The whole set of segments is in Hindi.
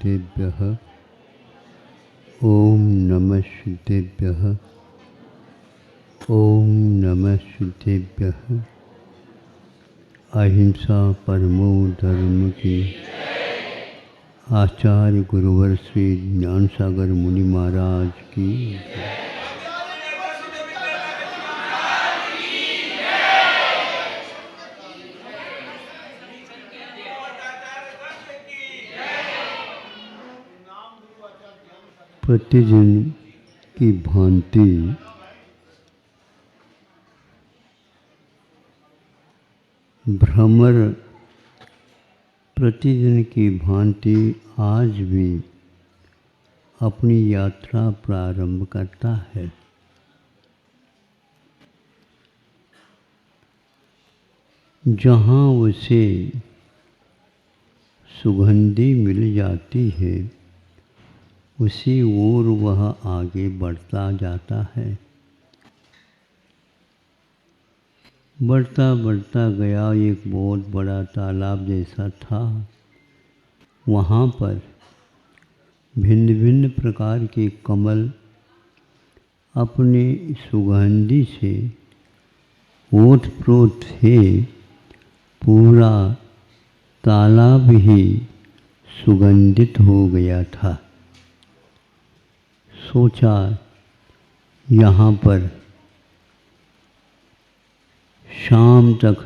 सिद्धेभ्यः ओम नमः सिद्धेभ्यः ओम नमः सिद्धेभ्यः। अहिंसा परमो धर्म की आचार्य गुरुवर श्री ज्ञान सागर मुनि महाराज की। प्रतिदिन की भांति भ्रमर प्रतिदिन की भांति आज भी अपनी यात्रा प्रारंभ करता है। जहाँ उसे सुगंधी मिल जाती है उसी ओर वह आगे बढ़ता जाता है। बढ़ता बढ़ता गया, एक बहुत बड़ा तालाब जैसा था। वहाँ पर भिन्न भिन्न प्रकार के कमल अपने सुगंधी से ओतप्रोत थे। पूरा तालाब ही सुगंधित हो गया था। सोचा यहाँ पर शाम तक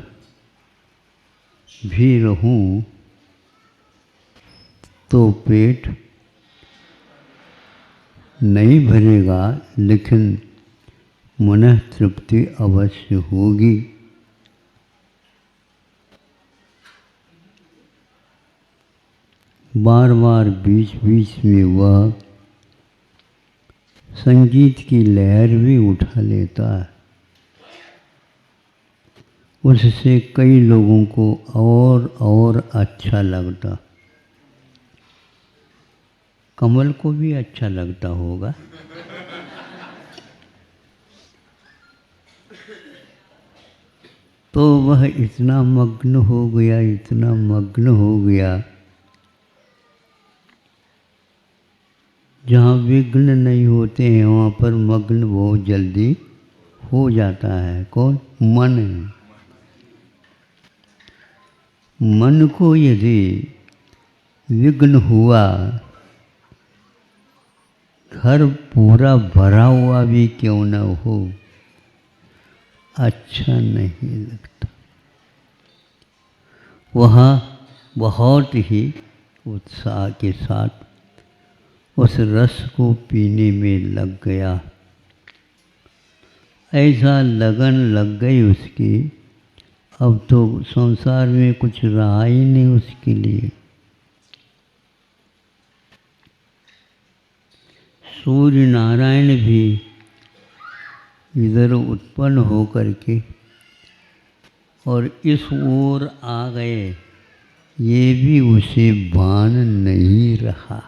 भी रहूं तो पेट नहीं भरेगा, लेकिन मन तृप्ति अवश्य होगी। बार बार बीच बीच में वह संगीत की लहर भी उठा लेता है। उससे कई लोगों को और अच्छा लगता। कमल को भी अच्छा लगता होगा। तो वह इतना मग्न हो गया, इतना मग्न हो गया, जहाँ विघ्न नहीं होते हैं वहाँ पर मग्न बहुत जल्दी हो जाता है। कौन? मन है। मन को यदि विघ्न हुआ, घर पूरा भरा हुआ भी क्यों न हो, अच्छा नहीं लगता। वह बहुत ही उत्साह के साथ उस रस को पीने में लग गया। ऐसा लगन लग गई उसकी, अब तो संसार में कुछ रहा ही नहीं उसके लिए। सूर्य नारायण भी इधर उत्पन्न हो करके और इस ओर आ गए, ये भी उसे भान नहीं रहा।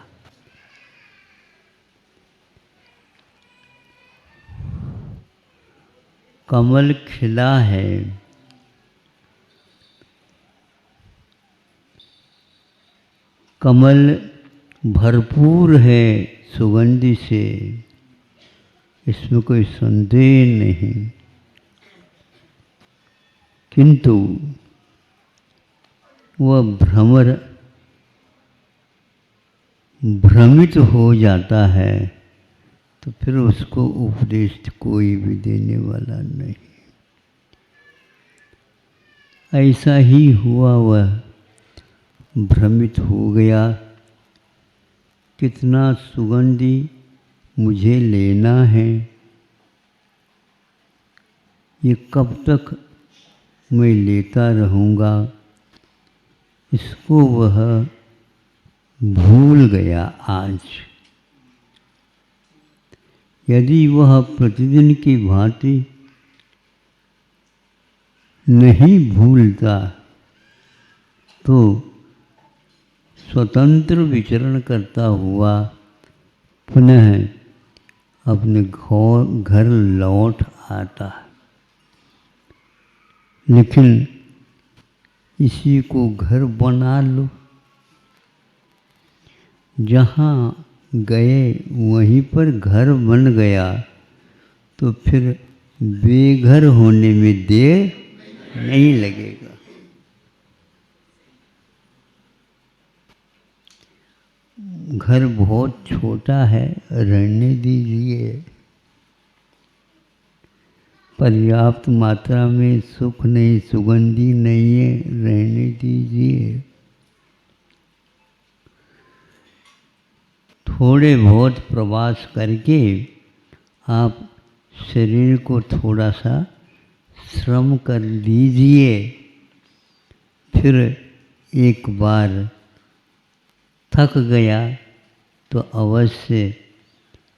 कमल खिला है, कमल भरपूर है सुगंधि से, इसमें कोई संदेह नहीं। किंतु वह भ्रमर भ्रमित हो जाता है, तो फिर उसको उपदेश कोई भी देने वाला नहीं। ऐसा ही हुआ, वह भ्रमित हो गया। कितना सुगंधी मुझे लेना है, ये कब तक मैं लेता रहूँगा, इसको वह भूल गया आज। यदि वह प्रतिदिन की भांति नहीं भूलता तो स्वतंत्र विचरण करता हुआ पुनः अपने घर लौट आता। लेकिन इसी को घर बना लो, जहाँ गए वहीं पर घर बन गया तो फिर बेघर होने में देर नहीं लगेगा। घर बहुत छोटा है, रहने दीजिए। पर्याप्त मात्रा में सुख नहीं, सुगंधी नहीं है, रहने दीजिए। थोड़े बहुत प्रवास करके आप शरीर को थोड़ा सा श्रम कर लीजिए। फिर एक बार थक गया तो अवश्य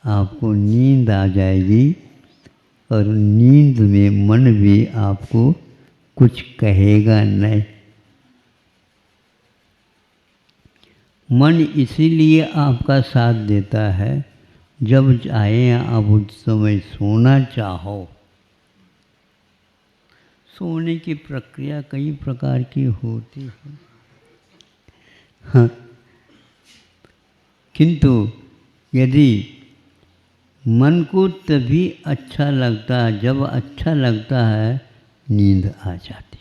आपको नींद आ जाएगी और नींद में मन भी आपको कुछ कहेगा नहीं। मन इसीलिए आपका साथ देता है, जब चाहे आप उस समय सोना चाहो। सोने की प्रक्रिया कई प्रकार की होती है, हाँ, किंतु यदि मन को तभी अच्छा लगता है, जब अच्छा लगता है नींद आ जाती,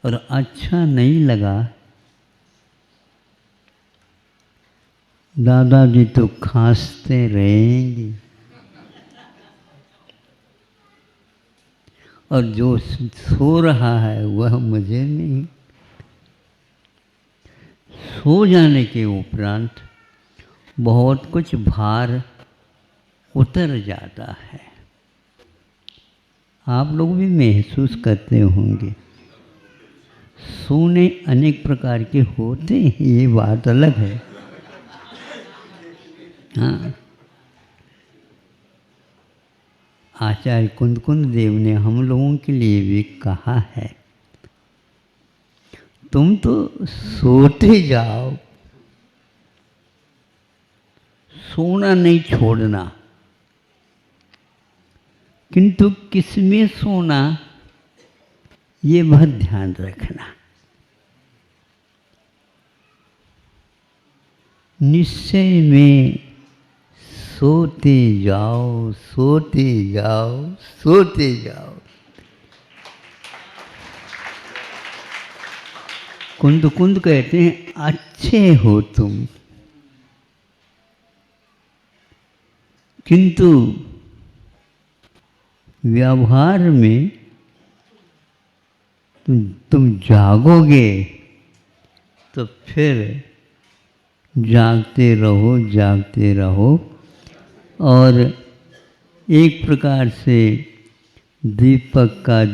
और अच्छा नहीं लगा दादाजी तो खांसते रहेंगे, और जो सो रहा है वह मजे नहीं। सो जाने के उपरांत बहुत कुछ भार उतर जाता है। आप लोग भी महसूस करते होंगे। सोने अनेक प्रकार के होते हैं, ये बात अलग है, हाँ। आचार्य कुंद देव ने हम लोगों के लिए भी कहा है, तुम तो सोते जाओ, सोना नहीं छोड़ना, किंतु किसमें सोना ये बहुत ध्यान रखना। निश्चय में सोते जाओ, सोते जाओ, सोते जाओ। कुंद कहते हैं अच्छे हो तुम, किंतु व्यवहार में तुम जागोगे तो फिर जागते रहो, जागते रहो, और एक प्रकार से दीपक का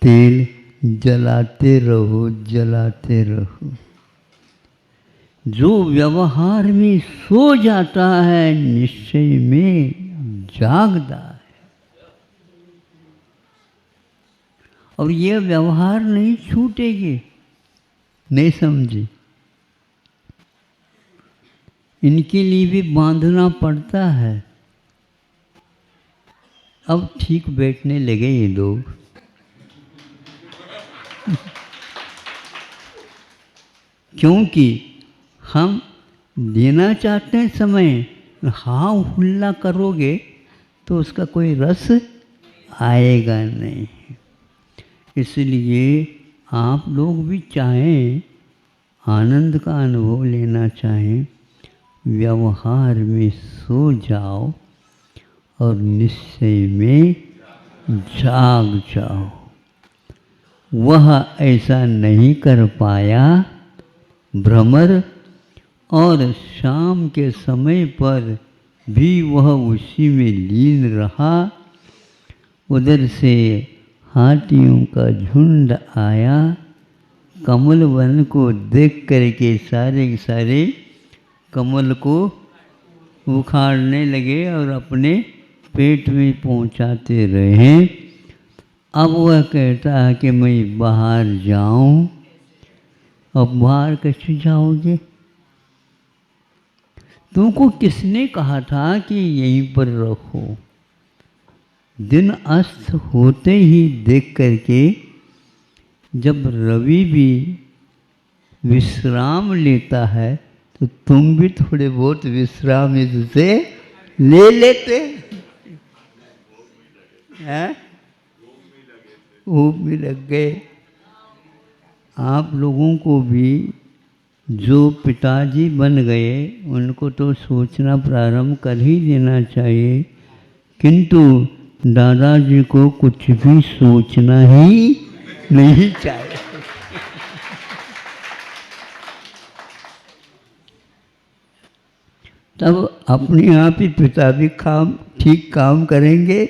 तेल जलाते रहो, जलाते रहो। जो व्यवहार में सो जाता है निश्चय में जागता है, और यह व्यवहार नहीं छूटेगी। नहीं समझे? इनके लिए भी बांधना पड़ता है। अब ठीक बैठने लगे ये लोग। क्योंकि हम देना चाहते हैं समय, हाँ हुल्ला करोगे तो उसका कोई रस आएगा नहीं। इसलिए आप लोग भी चाहें आनंद का अनुभव लेना चाहें, व्यवहार में सो जाओ और निश्चय में जाग जाओ। वह ऐसा नहीं कर पाया भ्रमर, और शाम के समय पर भी वह उसी में लीन रहा। उधर से हाथियों का झुंड आया, कमल वन को देख करके सारे के सारे कमल को उखाड़ने लगे और अपने पेट में पहुंचाते रहे। अब वह कहता है कि मैं बाहर जाऊं। अब बाहर कैसे जाओगे? तुमको किसने कहा था कि यहीं पर रखो? दिन अस्त होते ही देख करके जब रवि भी विश्राम लेता है तो तुम भी थोड़े बहुत विश्राम इससे ले लेते हैं। ऊब में लग गए। आप लोगों को भी जो पिताजी बन गए उनको तो सोचना प्रारंभ कर ही देना चाहिए, किंतु दादाजी को कुछ भी सोचना ही नहीं चाहिए। तब अपने आप ही पिता भी ठीक काम करेंगे,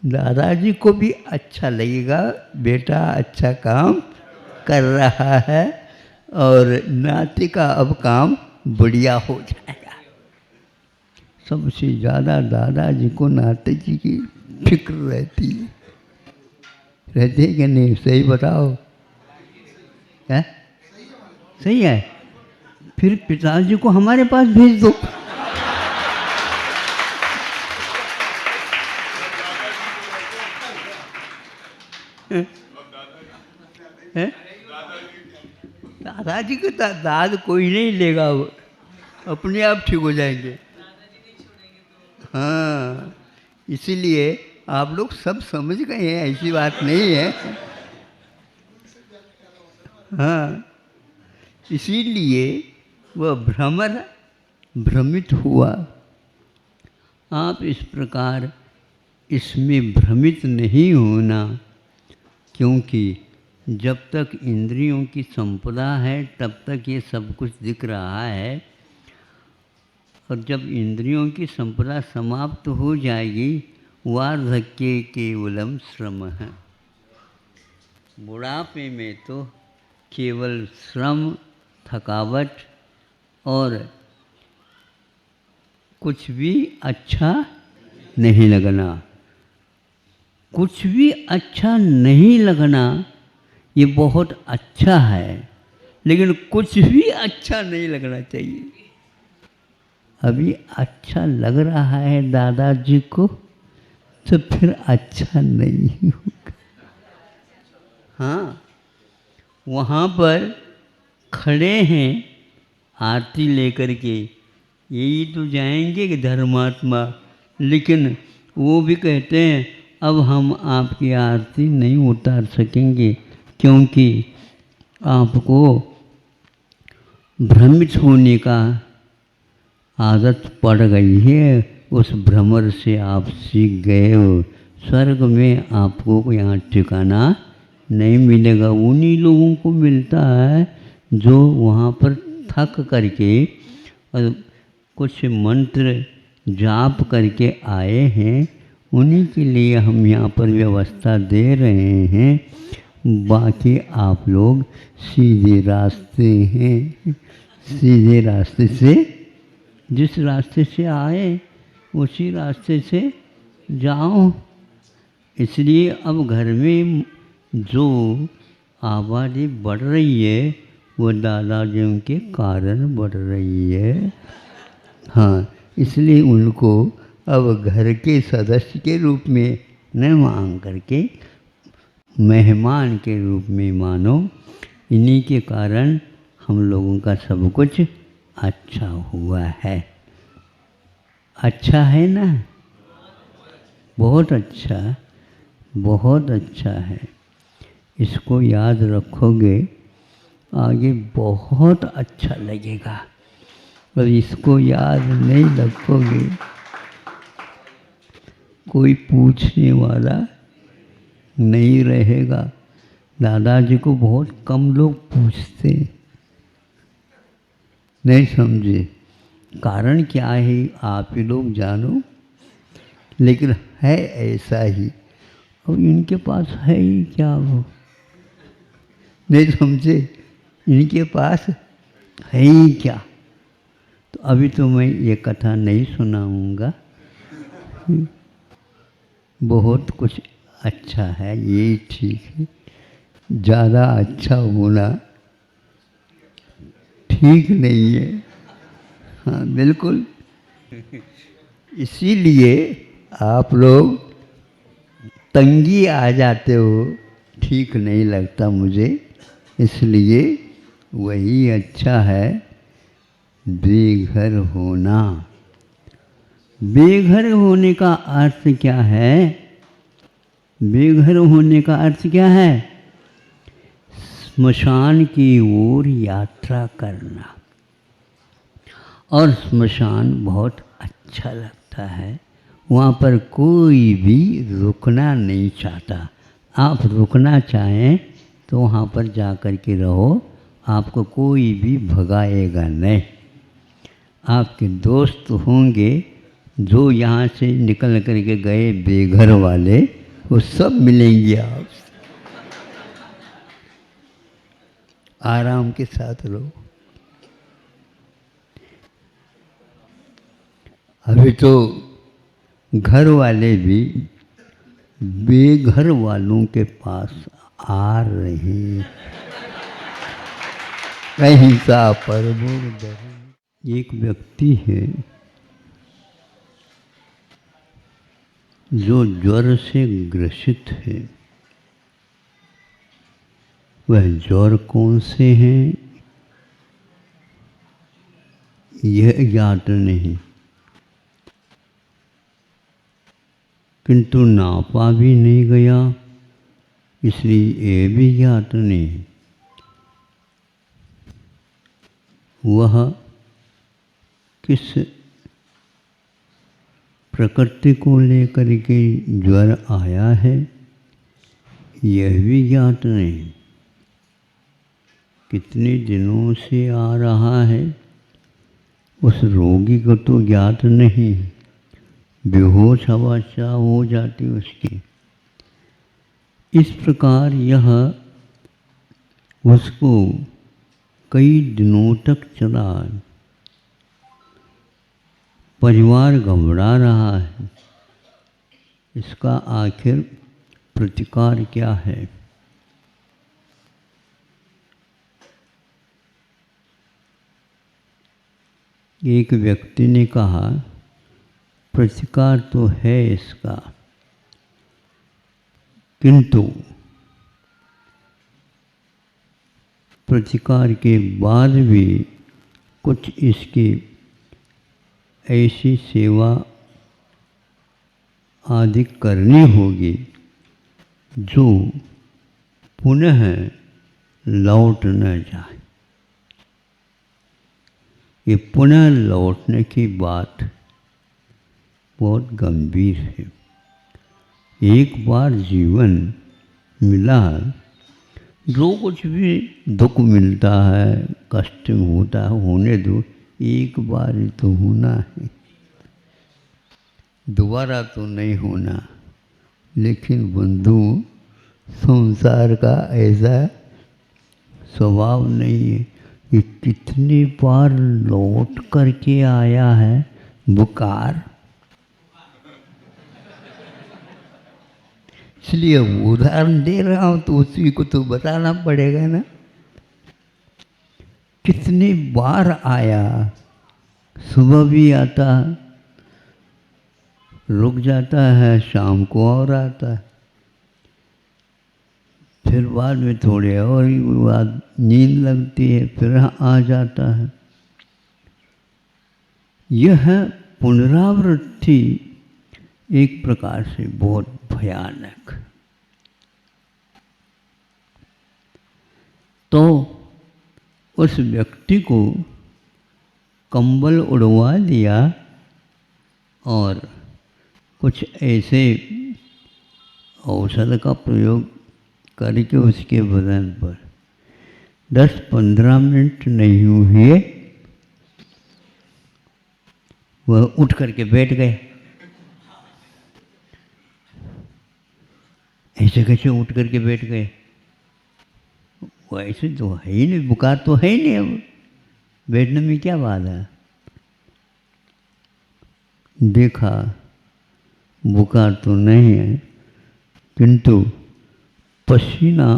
दादाजी को भी अच्छा लगेगा बेटा अच्छा काम कर रहा है, और नाती का अब काम बढ़िया हो जाएगा। सबसे ज़्यादा दादाजी को नाती जी की फिक्र रहती है, रहती है कि नहीं? सही बताओ। है सही है। फिर पिताजी को हमारे पास भेज दो। दादाजी को दाद कोई नहीं लेगा, वो अपने आप ठीक हो जाएंगे। हाँ, इसीलिए आप लोग सब समझ गए हैं, ऐसी बात नहीं है। हाँ, इसीलिए वह भ्रमित हुआ। आप इस प्रकार इसमें भ्रमित नहीं होना, क्योंकि जब तक इंद्रियों की संपदा है तब तक ये सब कुछ दिख रहा है, और जब इंद्रियों की संपदा समाप्त हो जाएगी वार्धक्य केवलम श्रम है। बुढ़ापे में तो केवल श्रम, थकावट और कुछ भी अच्छा नहीं लगना। कुछ भी अच्छा नहीं लगना ये बहुत अच्छा है, लेकिन कुछ भी अच्छा नहीं लगना चाहिए। अभी अच्छा लग रहा है दादाजी को तो फिर अच्छा नहीं होगा। हाँ, वहाँ पर खड़े हैं आरती लेकर के, यही तो जाएंगे कि धर्मात्मा, लेकिन वो भी कहते हैं अब हम आपकी आरती नहीं उतार सकेंगे, क्योंकि आपको भ्रमित होने का आदत पड़ गई है, उस भ्रमर से आप सीख गए हो। स्वर्ग में आपको यहाँ ठिकाना नहीं मिलेगा। उन्हीं लोगों को मिलता है जो वहाँ पर थक करके और कुछ मंत्र जाप करके आए हैं, उन्हीं के लिए हम यहाँ पर व्यवस्था दे रहे हैं। बाकी आप लोग सीधे रास्ते हैं, सीधे रास्ते से, जिस रास्ते से आए उसी रास्ते से जाओ। इसलिए अब घर में जो आबादी बढ़ रही है वो दादाजियों के कारण बढ़ रही है। हाँ, इसलिए उनको अब घर के सदस्य के रूप में न मान करके मेहमान के रूप में मानो। इन्हीं के कारण हम लोगों का सब कुछ अच्छा हुआ है। अच्छा है ना? बहुत अच्छा, बहुत अच्छा है। इसको याद रखोगे आगे बहुत अच्छा लगेगा, और इसको याद नहीं रखोगे कोई पूछने वाला नहीं रहेगा। दादाजी को बहुत कम लोग पूछते, नहीं समझे? कारण क्या है आप ही लोग जानो, लेकिन है ऐसा ही। और इनके पास है ही क्या, वो नहीं समझे? इनके पास है ही क्या? तो अभी तो मैं ये कथा नहीं सुनाऊंगा। बहुत कुछ अच्छा है, यही ठीक है। ज़्यादा अच्छा होना ठीक नहीं है। हाँ बिल्कुल। इसीलिए आप लोग तंगी आ जाते हो, ठीक नहीं लगता मुझे। इसलिए वही अच्छा है बेघर होना। बेघर होने का अर्थ क्या है? बेघर होने का अर्थ क्या है? स्मशान की ओर यात्रा करना। और स्मशान बहुत अच्छा लगता है। वहाँ पर कोई भी रुकना नहीं चाहता। आप रुकना चाहें तो वहाँ पर जा कर के रहो, आपको कोई भी भगाएगा नहीं। आपके दोस्त होंगे जो यहाँ से निकल कर के गए बेघर वाले, वो सब मिलेंगे आपसे। आराम के साथ रहो। अभी तो घर वाले भी बेघर वालों के पास आ रहे हैं। अहिंसा परमो धर्म। एक व्यक्ति है जो ज्वर से ग्रसित है। वह ज्वर कौन से हैं यह ज्ञात नहीं, किंतु नापा भी नहीं गया, इसलिए ये भी ज्ञात नहीं वह किस प्रकृति को लेकर के ज्वर आया है, यह भी ज्ञात नहीं। कितने दिनों से आ रहा है उस रोगी को तो ज्ञात नहीं। बेहोश अवस्था हो जाती उसकी। इस प्रकार यह उसको कई दिनों तक चला। परिवार घबरा रहा है। इसका आखिर प्रतिकार क्या है? एक व्यक्ति ने कहा, प्रतिकार तो है इसका, किंतु प्रतिकार के बाद भी कुछ इसकी ऐसी सेवा आदि करनी होगी जो पुनः लौट न जाए। ये पुनः लौटने की बात बहुत गंभीर है। एक बार जीवन मिला, जो कुछ भी दुख मिलता है, कष्ट होता है, होने दो, एक बार ही तो होना है, दोबारा तो नहीं होना। लेकिन बंधु, संसार का ऐसा स्वभाव नहीं है। ये कितनी बार लौट करके आया है बुखार। इसलिए उदाहरण दे रहा हूँ तो उसी को तो बताना पड़ेगा ना। कितनी बार आया, सुबह भी आता, रुक जाता है, शाम को और आता है, फिर बाद में थोड़े और बाद नींद लगती है, फिर आ जाता है। यह पुनरावृत्ति एक प्रकार से बहुत भयानक। तो उस व्यक्ति को कंबल उड़वा दिया और कुछ ऐसे औषध का प्रयोग करके उसके बदन पर 10-15 मिनट नहीं हुए, वह उठ करके बैठ गए। ऐसे कैसे उठ करके बैठ गए? वो ऐसे तो है ही नहीं, बुखार तो है ही नहीं, अब बैठने में क्या बात है। देखा बुखार तो नहीं है, किंतु पसीना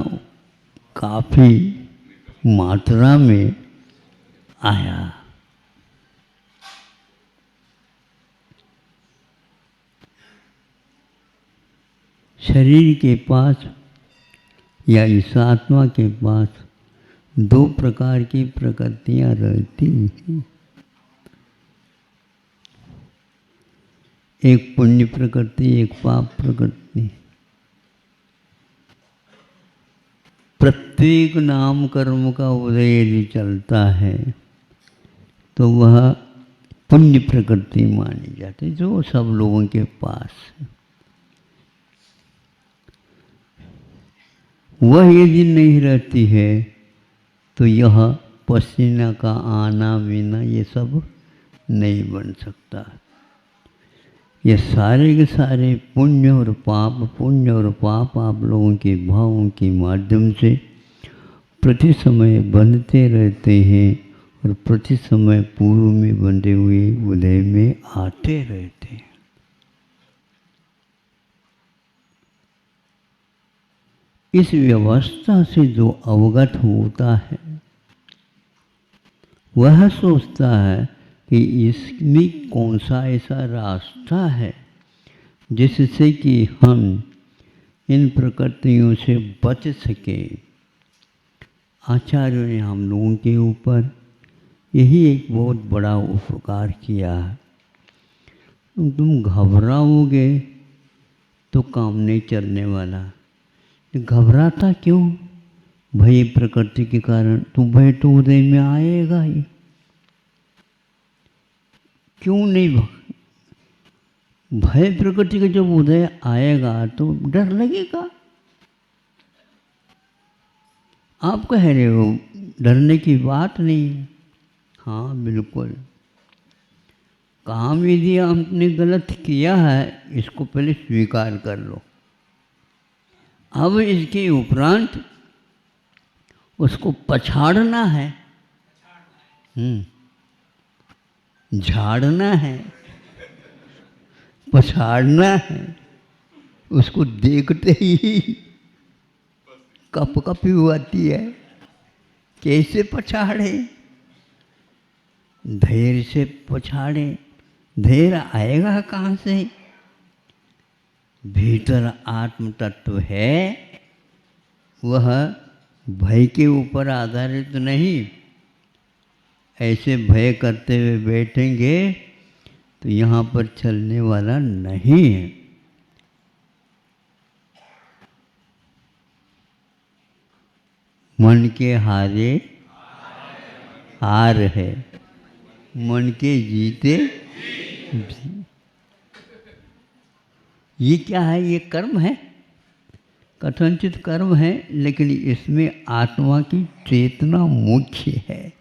काफ़ी मात्रा में आया। शरीर के पास या इस आत्मा के पास दो प्रकार की प्रकृतियां रहती हैं, एक पुण्य प्रकृति, एक पाप प्रकृति। प्रत्येक नाम कर्म का उदय यदि चलता है तो वह पुण्य प्रकृति मानी जाती है, जो सब लोगों के पास है। वह यदि नहीं रहती है तो यह पसीना का आना मीना ये सब नहीं बन सकता। ये सारे के सारे पुण्य और पाप आप लोगों के भावों के माध्यम से प्रति समय बनते रहते हैं और प्रति समय पूर्व में बंधे हुए उदय में आते रहते हैं। इस व्यवस्था से जो अवगत होता है वह सोचता है कि इसमें कौन सा ऐसा रास्ता है जिससे कि हम इन प्रकृतियों से बच सके। आचार्यों ने हम लोगों के ऊपर यही एक बहुत बड़ा उपकार किया है। तुम घबराओगे तो काम नहीं चलने वाला। घबराता क्यों? भय प्रकृति के कारण। तो भय तो उदय में आएगा ही, क्यों नहीं? भय प्रकृति का जब उदय आएगा तो डर लगेगा। आप कह रहे हो डरने की बात नहीं है। हाँ बिल्कुल, काम यदि आपने गलत किया है इसको पहले स्वीकार कर लो। अब इसके उपरांत उसको पछाड़ना है, झाड़ना है, पछाड़ना है। उसको देखते ही कप कपी आती है। कैसे पछाड़े? धैर्य से पछाड़े। धैर्य आएगा कहाँ से? भीतर आत्म तत्व है, वह भय के ऊपर आधारित नहीं। ऐसे भय करते हुए बैठेंगे तो यहाँ पर चलने वाला नहीं है। मन के हारे हार है, मन के जीते ये क्या है? ये कर्म है, कथनचित कर्म है, लेकिन इसमें आत्मा की चेतना मुख्य है।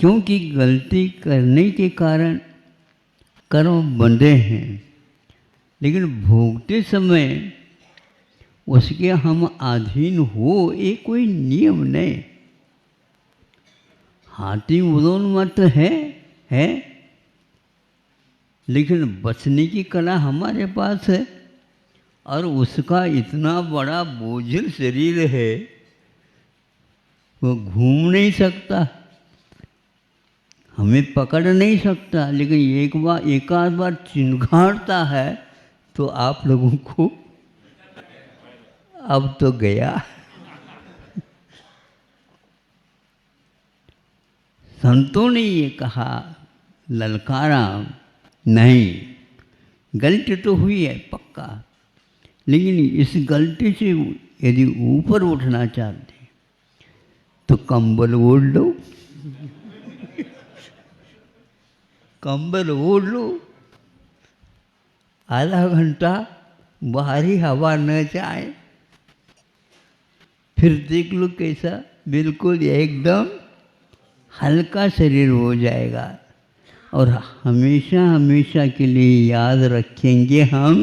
क्योंकि गलती करने के कारण कर्म बंधे हैं, लेकिन भोगते समय उसके हम अधीन हो ये कोई नियम नहीं। हाथी उदोन्मत्त है, लेकिन बचने की कला हमारे पास है। और उसका इतना बड़ा बोझिल शरीर है, वो घूम नहीं सकता, हमें पकड़ नहीं सकता। लेकिन एक आध बार चिंगारता है तो आप लोगों को अब तो गया। संतों ने ये कहा, ललकारा नहीं, गलती तो हुई है पक्का, लेकिन इस गलती से यदि ऊपर उठना चाहते तो कंबल ओढ़ लो, कंबल ओढ़ लो। आधा घंटा बाहरी हवा न जाए, फिर देख लो कैसा बिल्कुल एकदम हल्का शरीर हो जाएगा। और हमेशा हमेशा के लिए याद रखेंगे हम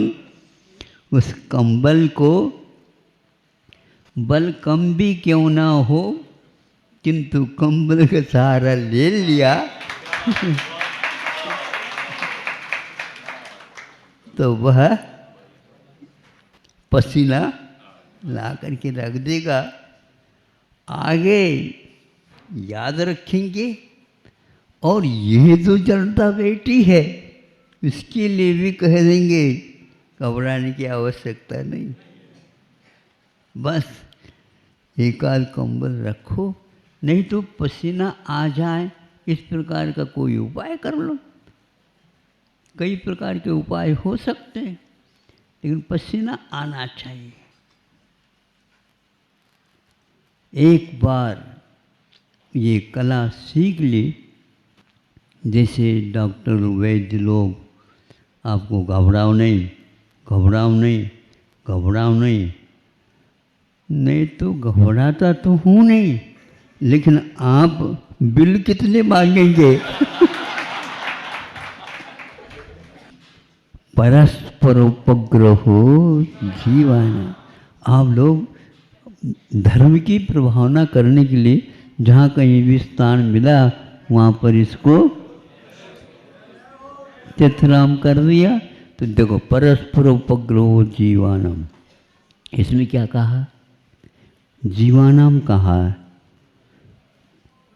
उस कंबल को, बल कम भी क्यों ना हो, किंतु कंबल का सहारा ले लिया तो वह पसीना ला करके रख देगा। आगे याद रखेंगे। और ये जो जनता बैठी है इसके लिए भी कह देंगे, घबराने की आवश्यकता नहीं। बस एक आध कंबल रखो, नहीं तो पसीना आ जाए, इस प्रकार का कोई उपाय कर लो। कई प्रकार के उपाय हो सकते हैं, लेकिन पसीना आना चाहिए। एक बार ये कला सीख ली, जैसे डॉक्टर वैद्य लोग आपको घबराओ नहीं, घबराओ नहीं, घबराओ नहीं, नहीं तो घबराता तो हूँ नहीं, लेकिन आप बिल कितने मांगेंगे? परस्पर उपग्रहो जीवाना। आप लोग धर्म की प्रभावना करने के लिए जहाँ कहीं भी स्थान मिला वहाँ पर इसको चित्राम कर दिया। तो देखो, परस्पर उपग्रहो जीवानम, इसमें क्या कहा? जीवानाम कहा,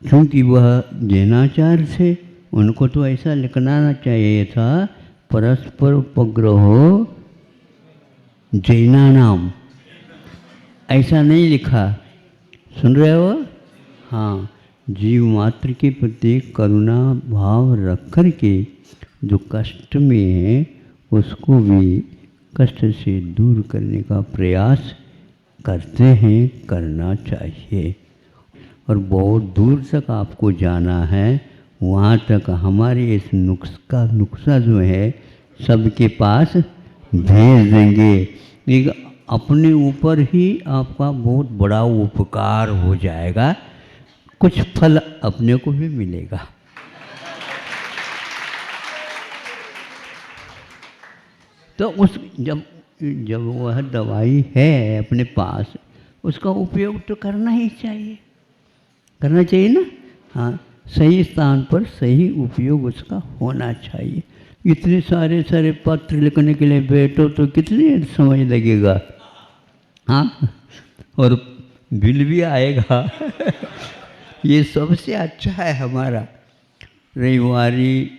क्योंकि वह जैनाचार्य थे, उनको तो ऐसा लिखना चाहिए था, परस्पर उपग्रहो जैनानाम, ऐसा नहीं लिखा। सुन रहे हो? हाँ, जीव मात्र के प्रति करुणा भाव रख कर के जो कष्ट में है उसको भी कष्ट से दूर करने का प्रयास करते हैं, करना चाहिए। और बहुत दूर तक आपको जाना है, वहाँ तक हमारे इस नुस्खा जो है सबके पास भेज देंगे। एक अपने ऊपर ही आपका बहुत बड़ा उपकार हो जाएगा, कुछ फल अपने को भी मिलेगा। तो उस जब वह दवाई है अपने पास, उसका उपयोग तो करना ही चाहिए, करना चाहिए ना। हाँ, सही स्थान पर सही उपयोग उसका होना चाहिए। इतने सारे सारे पत्र लिखने के लिए बैठो तो कितने समय लगेगा? हाँ, और बिल भी आएगा। ये सबसे अच्छा है हमारा। रविवारी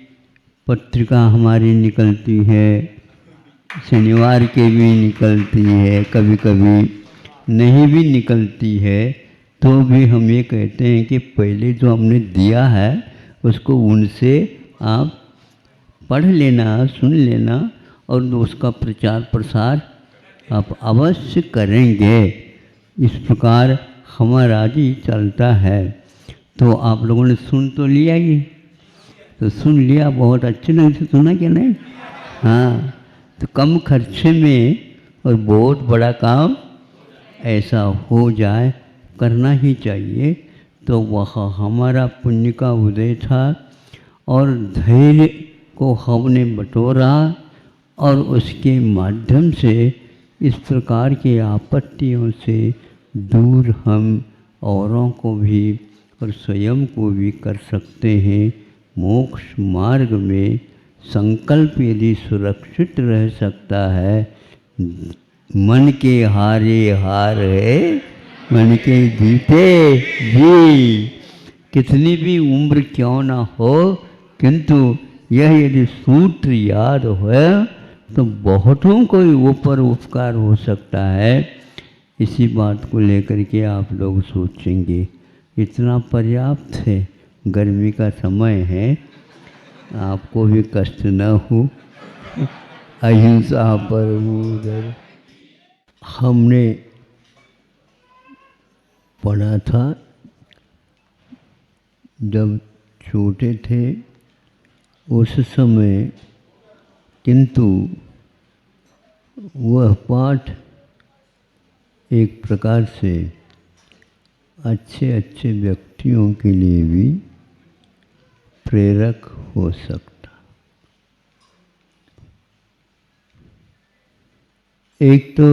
पत्रिका हमारी निकलती है, शनिवार के भी निकलती है, कभी कभी नहीं भी निकलती है, तो भी हम ये कहते हैं कि पहले जो हमने दिया है उसको उनसे आप पढ़ लेना, सुन लेना, और उसका प्रचार प्रसार आप अवश्य करेंगे। इस प्रकार हमारा जी चलता है। तो आप लोगों ने सुन तो लिया ही, तो सुन लिया, बहुत अच्छे ढंग से सुना क्या नहीं? हाँ, तो कम खर्चे में और बहुत बड़ा काम ऐसा हो जाए, करना ही चाहिए। तो वह हमारा पुण्य का उदय था, और धैर्य को हमने बटोरा, और उसके माध्यम से इस प्रकार की आपत्तियों से दूर हम औरों को भी और स्वयं को भी कर सकते हैं। मोक्ष मार्ग में संकल्प यदि सुरक्षित रह सकता है, मन के हारे हार है, मन के जीते जी। कितनी भी उम्र क्यों ना हो, किंतु यह यदि सूत्र याद हो तो बहुतों को ऊपर उपकार हो सकता है। इसी बात को लेकर के आप लोग सोचेंगे, इतना पर्याप्त है। गर्मी का समय है, आपको भी कष्ट न हो। अहिंसा परमो धर्म हमने पढ़ा था जब छोटे थे उस समय, किंतु वह पाठ एक प्रकार से अच्छे अच्छे व्यक्तियों के लिए भी प्रेरक हो सकता। एक तो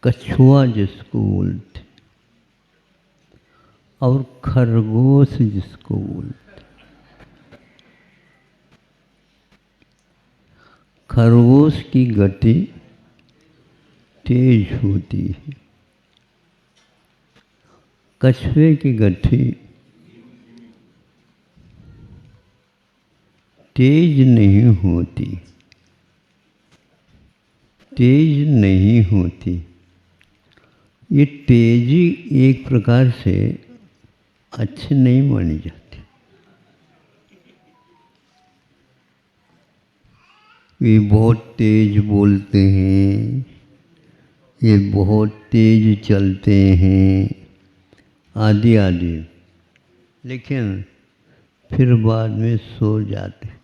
कछुआ जिसको बोलते और खरगोश जिसको बोलते। खरगोश की गति तेज होती है, कछुए की गति तेज नहीं होती। तेज नहीं होती। ये तेजी एक प्रकार से अच्छी नहीं मानी जाती। ये बहुत तेज बोलते हैं, ये बहुत तेज चलते हैं, आदि आदि, लेकिन फिर बाद में सो जाते।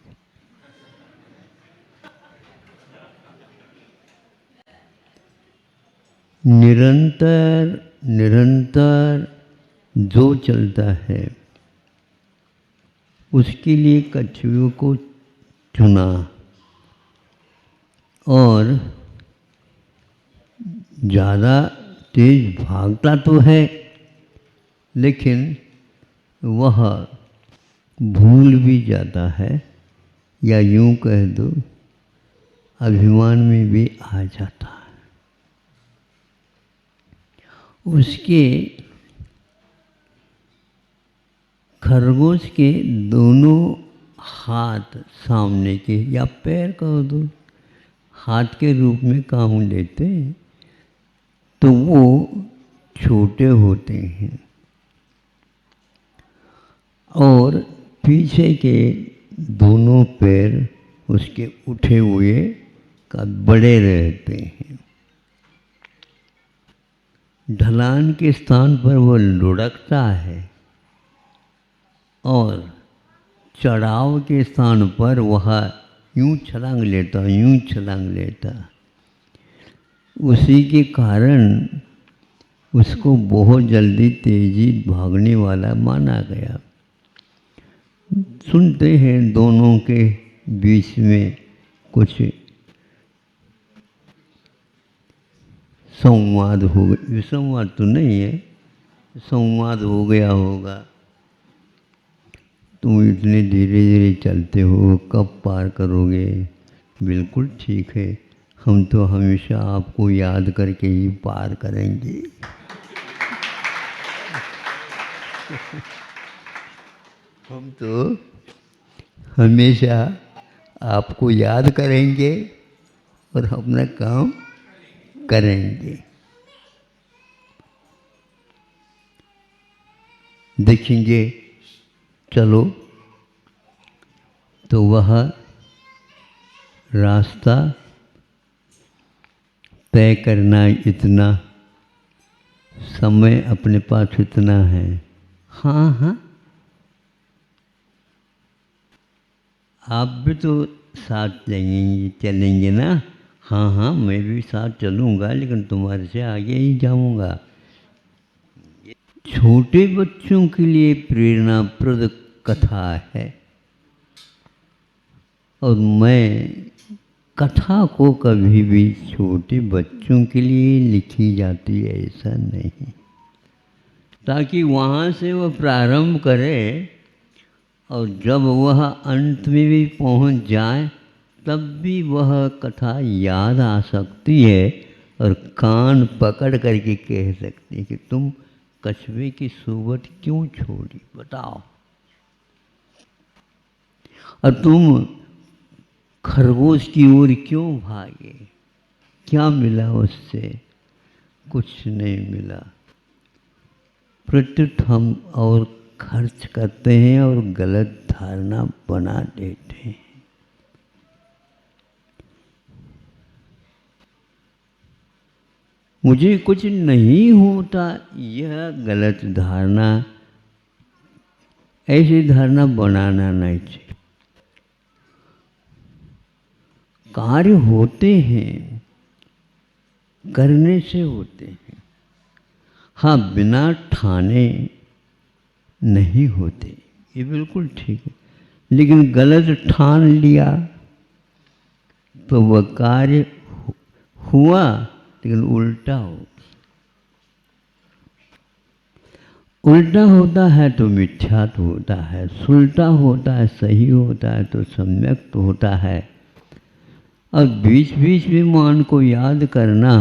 निरंतर निरंतर जो चलता है उसके लिए कछुओं को चुना, और ज़्यादा तेज भागता तो है लेकिन वह भूल भी जाता है, या यूं कह दो अभिमान में भी आ जाता है। उसके खरगोश के दोनों हाथ सामने के, या पैर कह दो, हाथ के रूप में काम लेते हैं तो वो छोटे होते हैं, और पीछे के दोनों पैर उसके उठे हुए का बड़े रहते हैं। ढलान के स्थान पर वो लुढ़कता है और चढ़ाव के स्थान पर वह यूं छलांग लेता, यूं छलांग लेता। उसी के कारण उसको बहुत जल्दी तेजी भागने वाला माना गया। सुनते हैं दोनों के बीच में कुछ संवाद हो गया, संवाद तो नहीं है, संवाद हो गया होगा। तुम इतने धीरे धीरे चलते हो, कब पार करोगे? बिल्कुल ठीक है, हम तो हमेशा आपको याद करके ही पार करेंगे। हम तो हमेशा आपको याद करेंगे और अपना काम करेंगे। देखेंगे चलो तो वह रास्ता तय करना, इतना समय अपने पास इतना है। हाँ हाँ, आप भी तो साथ चलेंगे ना? हाँ हाँ, मैं भी साथ चलूँगा, लेकिन तुम्हारे से आगे ही जाऊँगा। छोटे बच्चों के लिए प्रेरणाप्रद कथा है, और मैं कथा को कभी भी छोटे बच्चों के लिए लिखी जाती है ऐसा नहीं, ताकि वहाँ से वह प्रारंभ करे और जब वह अंत में भी पहुँच जाए तब भी वह कथा याद आ सकती है, और कान पकड़ करके कह सकती है कि तुम कछुए की सोबत क्यों छोड़ी, बताओ, और तुम खरगोश की ओर क्यों भागे, क्या मिला उससे? कुछ नहीं मिला। प्रत्युत हम और खर्च करते हैं और गलत धारणा बना देते हैं। मुझे कुछ नहीं होता, यह गलत धारणा, ऐसी धारणा बनाना नहीं चाहिए। कार्य होते हैं, करने से होते हैं। हाँ, बिना ठाने नहीं होते, ये बिल्कुल ठीक है, लेकिन गलत ठान लिया तो वह कार्य हुआ लेकिन उल्टा हो। उल्टा होता है तो मिथ्या तो होता है, सुलटा होता है, सही होता है तो सम्यक तो होता है। और बीच बीच में मान को याद करना,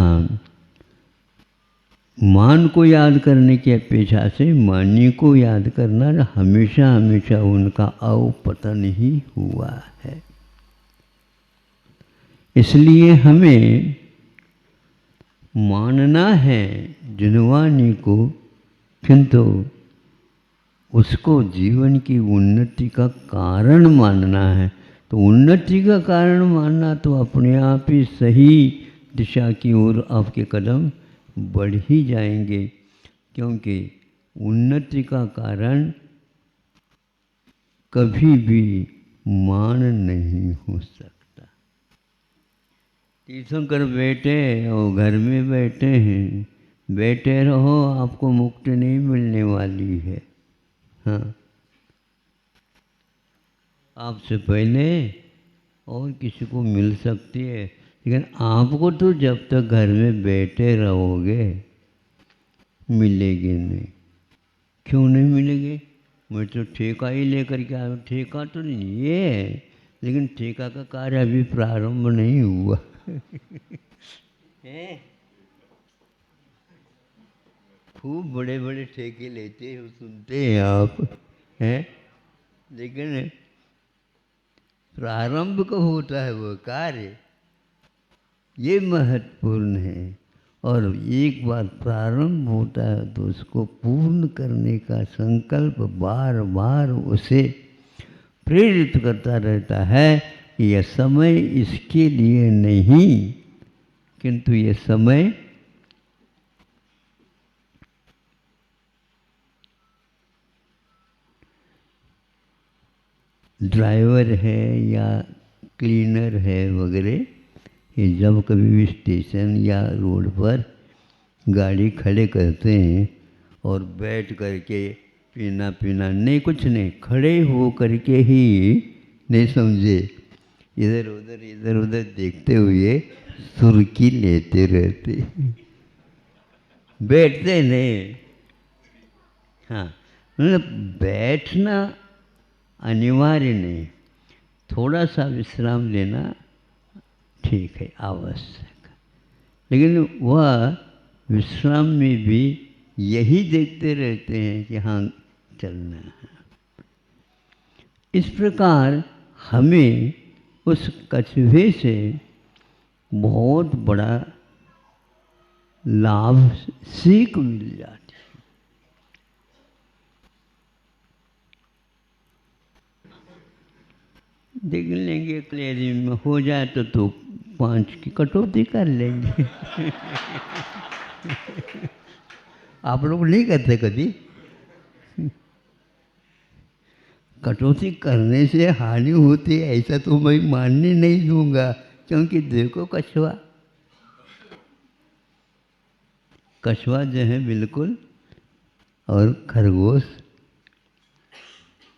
मान को याद करने की अपेक्षा से मानी को याद करना हमेशा हमेशा उनका अवपतन ही हुआ है। इसलिए हमें मानना है जिनवानी को, किंतु उसको जीवन की उन्नति का कारण मानना है। तो उन्नति का कारण मानना तो अपने आप ही सही दिशा की ओर आपके कदम बढ़ ही जाएंगे, क्योंकि उन्नति का कारण कभी भी मान नहीं हो सकता। तीर्थंकर बैठे और घर में बैठे हैं, बैठे रहो, आपको मुक्ति नहीं मिलने वाली है। हाँ, आपसे पहले और किसी को मिल सकती है, लेकिन आपको तो जब तक घर में बैठे रहोगे मिलेगी नहीं। क्यों नहीं मिलेगी? मैं तो ठेका ही लेकर के आया। ठेका तो नहीं है, लेकिन ठेका का कार्य अभी प्रारंभ नहीं हुआ है। खूब बड़े बड़े ठेके लेते हो, सुनते हैं आप, हैं, लेकिन प्रारंभ कब होता है वो कार्य, ये महत्वपूर्ण है। और एक बार प्रारंभ होता है तो उसको पूर्ण करने का संकल्प बार बार उसे प्रेरित करता रहता है। यह समय इसके लिए नहीं, किंतु यह समय ड्राइवर है या क्लीनर है वगैरह, ये जब कभी भी स्टेशन या रोड पर गाड़ी खड़े करते हैं और बैठ करके पीना पीना नहीं, कुछ नहीं, खड़े हो करके ही, नहीं समझे, इधर उधर देखते हुए सुर्खी लेते रहते बैठते नहीं। हाँ, मतलब बैठना अनिवार्य नहीं, थोड़ा सा विश्राम लेना ठीक है, आवश्यक। लेकिन वह विश्राम में भी यही देखते रहते हैं कि हाँ चलना है। इस प्रकार हमें उस कछुए से बहुत बड़ा लाभ, सीख मिल जाती है। देख लेंगे क्लियरी में हो जाए तो 5 की कटौती कर लेंगे आप लोग नहीं करते कभी? कटौती करने से हानि होती है ऐसा तो मैं मानने नहीं दूंगा, क्योंकि देखो कछुआ जो है बिल्कुल, और खरगोश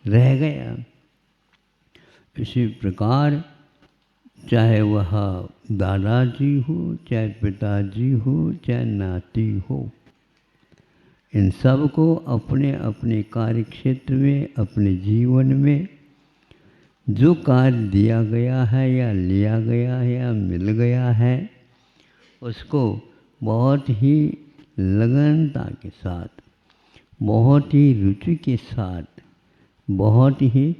रह गया। इसी प्रकार चाहे वह दादाजी हो, चाहे पिताजी हो, चाहे नाती हो, इन सब को अपने अपने कार्य क्षेत्र में, अपने जीवन में जो कार्य दिया गया है या लिया गया है या मिल गया है, उसको बहुत ही लगनता के साथ, बहुत ही रुचि के साथ, बहुत ही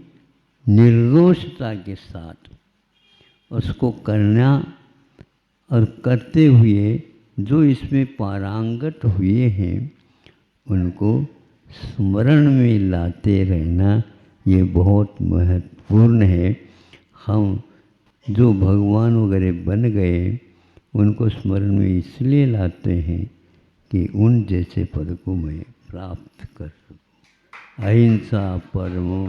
निर्दोषता के साथ उसको करना, और करते हुए जो इसमें पारंगत हुए हैं उनको स्मरण में लाते रहना, ये बहुत महत्वपूर्ण है। हम जो भगवान वगैरह बन गए उनको स्मरण में इसलिए लाते हैं कि उन जैसे पद को मैं प्राप्त कर सकूं। अहिंसा परमो